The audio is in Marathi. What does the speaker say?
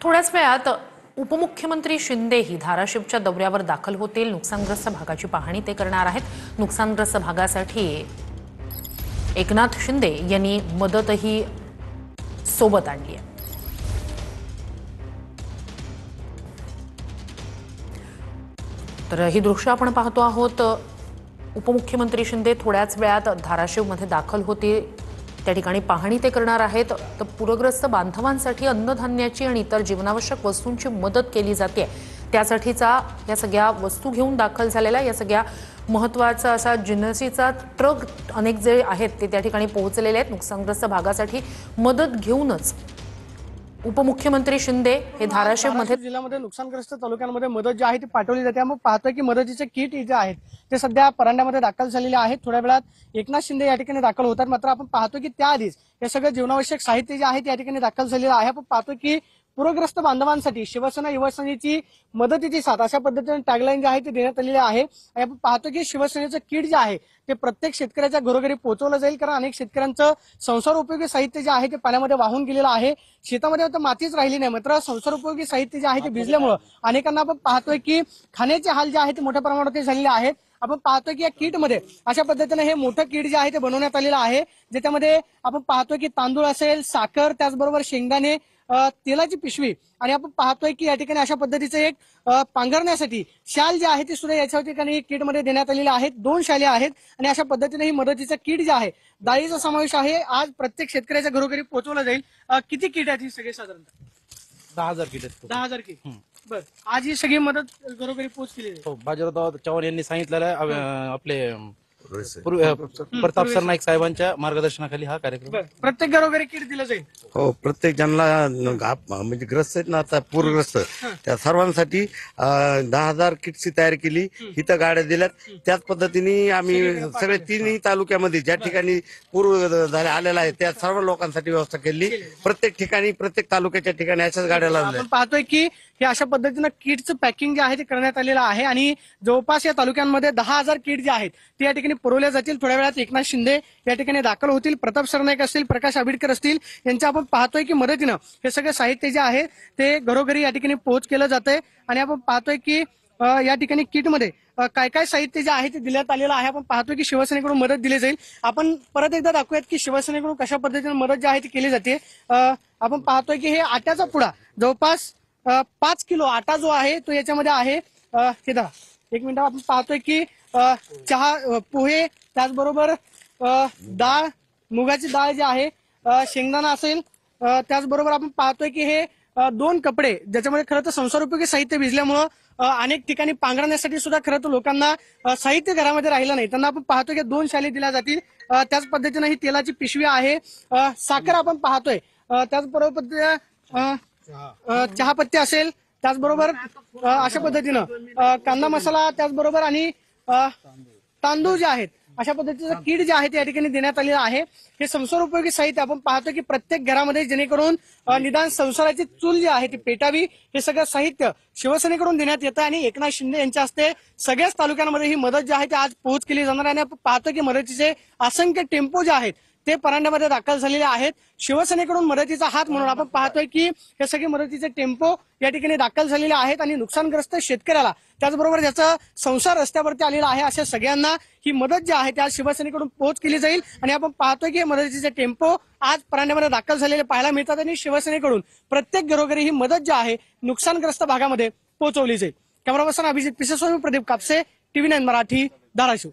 थोड्याच वेळात उपमुख्यमंत्री शिंदेही धाराशिवच्या दौऱ्यावर दाखल होतील। नुकसानग्रस्त भागाची पाहणी ते करणार आहेत। नुकसानग्रस्त भागासाठी एकनाथ शिंदे यांनी मदतही सोबत आणली आहे। तर ही दृश्य आपण पाहतो आहोत। उपमुख्यमंत्री शिंदे थोड्याच वेळात धाराशिवमध्ये दाखल होतील। त्या ठिकाणी पाहणी ते करणार आहेत। तर पूरग्रस्त बांधवांसाठी अन्नधान्याची आणि इतर जीवनावश्यक वस्तूंची मदत केली जाते। त्यासाठीचा या सगळ्या वस्तू घेऊन दाखल झालेला या सगळ्या महत्त्वाचा असा जिन्नसीचा ट्रक अनेक जे आहेत ते त्या ठिकाणी पोहोचलेले आहेत। नुकसानग्रस्त भागासाठी मदत घेऊनच उपमुख्यमंत्री शिंदे हे धाराशिवमध्ये जिल्ह्यामध्ये नुकसानग्रस्त तालुक्यांमध्ये मदत जी आहे ती पाठवली जाते। मग पाहतोय की मदतीचे किट जे आहेत ते सध्या परांड्यामध्ये दाखल झालेले आहेत। थोड्या वेळात एकनाथ शिंदे या ठिकाणी दाखल होतात। मात्र आपण पाहतो की त्याआधीच हे सगळं जीवनावश्यक साहित्य जे आहे त्या ठिकाणी दाखल झालेलं आहे। आपण पाहतो की पूरग्रस्त बांधवांसाठी शिवसेना युवासेनेची मदतीची साथ अशा पद्धतीने टॅगलाईन जे आहे ते देण्यात आलेले आहे। आणि आपण पाहतो की शिवसेनेचं किट जे आहे ते प्रत्येक शेतकऱ्याच्या घरोघरी पोहोचवलं जाईल। कारण अनेक शेतकऱ्यांचं संसार उपयोगी साहित्य जे आहे ते पाण्यामध्ये वाहून गेलेलं आहे। शेतामध्ये आता मातीच राहिली नाही, मात्र संसार उपयोगी साहित्य जे आहे ते भिजल्यामुळे अनेकांना आपण पाहतोय की खाण्याचे हाल जे आहे ते मोठ्या प्रमाणात झालेले आहेत। आपण पाहतोय की या किटमध्ये अशा पद्धतीने हे मोठं किट जे आहे ते बनवण्यात आलेलं आहे, ज्याच्यामध्ये आपण पाहतोय की तांदूळ असेल, साखर, त्याचबरोबर शेंगदाणे, तेलाची पिशवी आणि आपण पाहतोय की या ठिकाणी अशा पद्धतीचे एक पांघरण्यासाठी शाल जे आहे ते सुद्धा याच्या ठिकाणी किटमध्ये देण्यात आलेले आहेत। 2 शाली आहेत आणि अशा पद्धतीने ही मदतीचं किट जे आहे डाळीचा समावेश आहे आज प्रत्येक शेतकऱ्याच्या घरोघरी पोहोचवलं जाईल। किती किट आहेत ही सगळे साधारणतः? 10,000 किट आहेत. 10,000 किट। बर, आज ही सगळी मदत घरोघरी पोहोचली आहे। हो, बाजीराव चव्हाण यांनी सांगितलेलं आहे आपले प्रताप सरनाईक साहेबांच्या मार्गदर्शनाखाली हा कार्यक्रम प्रत्येक घरोघरी किट दिलं जाईल। हो, प्रत्येक जणांना म्हणजे ग्रस्त आहेत ना आता पूरग्रस्त त्या सर्वांसाठी 10,000 किटची तयारी केली। इथं गाड्या दिल्यात। त्याच पद्धतीने आम्ही सगळे 3 तालुक्यामध्ये ज्या ठिकाणी पूर आलेला आहे त्या सर्व लोकांसाठी व्यवस्था केली। प्रत्येक ठिकाणी प्रत्येक तालुक्याच्या ठिकाणी अशाच गाड्या लावल्या। आपण पाहतोय की हे अशा पद्धतीनं किटचं पॅकिंग जे आहे ते करण्यात आलेलं आहे आणि जवळपास या तालुक्यांमध्ये 10,000 किट जे आहेत ते या ठिकाणी पुरवल्या जातील। थोड्या वेळात एकनाथ शिंदे या ठिकाणी दाखल होतील। प्रताप सरनाईक असतील, प्रकाश आंबेडकर असतील, यांच्या आपण पाहतोय की मदतीनं हे सगळं साहित्य जे आहे ते घरोघरी या ठिकाणी पोहोच केलं जातंय। आणि आपण पाहतोय की या ठिकाणी किटमध्ये काय काय साहित्य जे आहे ते देण्यात आलेलं आहे। आपण पाहतोय की शिवसेनेकडून मदत दिली जाईल। आपण परत एकदा दाखवूयात की शिवसेनेकडून कशा पद्धतीने मदत जी आहे ती केली जाते। आपण पाहतोय की हे आट्याचा पुडा जवळपास 5 किलो आटा जो आहे तो याच्यामध्ये आहे। हे दा एक मिनिट, आपण पाहतोय की चहा, पोहे, त्याचबरोबर डाळ, मुगाची डाळ जी आहे, शेंगदाणा असेल, त्याचबरोबर आपण पाहतोय की हे 2 कपडे ज्याच्यामध्ये खरं तर संसार उपयोगी साहित्य भिजल्यामुळं अनेक ठिकाणी पांघरण्यासाठी सुद्धा खरं तर लोकांना साहित्य घरामध्ये राहिलं नाही, त्यांना आपण पाहतोय की 2 शाली दिल्या जातील। त्याच पद्धतीनं ही तेलाची पिशवी आहे, साखर आपण पाहतोय, त्याचबरोबर चहापत्ती असेल, त्याचबरोबर अशा पद्धतीनं कांदा मसाला, त्याचबरोबर आणि तांदूळ जे आहेत अशा पद्धतीचं किट जे आहे ते या ठिकाणी देण्यात आलेलं आहे। हे संसार उपयोगी साहित्य आपण पाहतो की प्रत्येक घरामध्ये जेणेकरून निदान संसाराची चूल जी आहे ती पेटावी हे सगळं साहित्य शिवसेनेकडून देण्यात येतं आणि एकनाथ शिंदे यांच्या हस्ते सगळ्याच तालुक्यांमध्ये ही मदत जी आहे ती आज पोहोच केली जाणार आहे। आपण पाहतो की मदतीचे असंख्य टेम्पो जे आहेत ते परांड्यामध्ये दाखल झालेले आहेत। शिवसेनेकडून मदतीचा हात म्हणून आपण पाहतोय की हे सगळे मदतीचे टेम्पो या ठिकाणी दाखल झालेले आहेत आणि नुकसानग्रस्त शेतकऱ्याला त्याचबरोबर ज्याचा संसार रस्त्यावरती आलेला आहे अशा सगळ्यांना ही मदत जी आहे त्या शिवसेनेकडून पोहोच केली जाईल। आणि आपण पाहतोय की मदतीचे टेम्पो आज परांड्यामध्ये दाखल झालेले पाहायला मिळतात आणि शिवसेनेकडून प्रत्येक घरोघरी ही मदत जी आहे नुकसानग्रस्त भागामध्ये पोहोचवली जाईल। Camera person Abhijit Piseswami, Pradeep Kapse, TV9 Marathi, Dharashiv.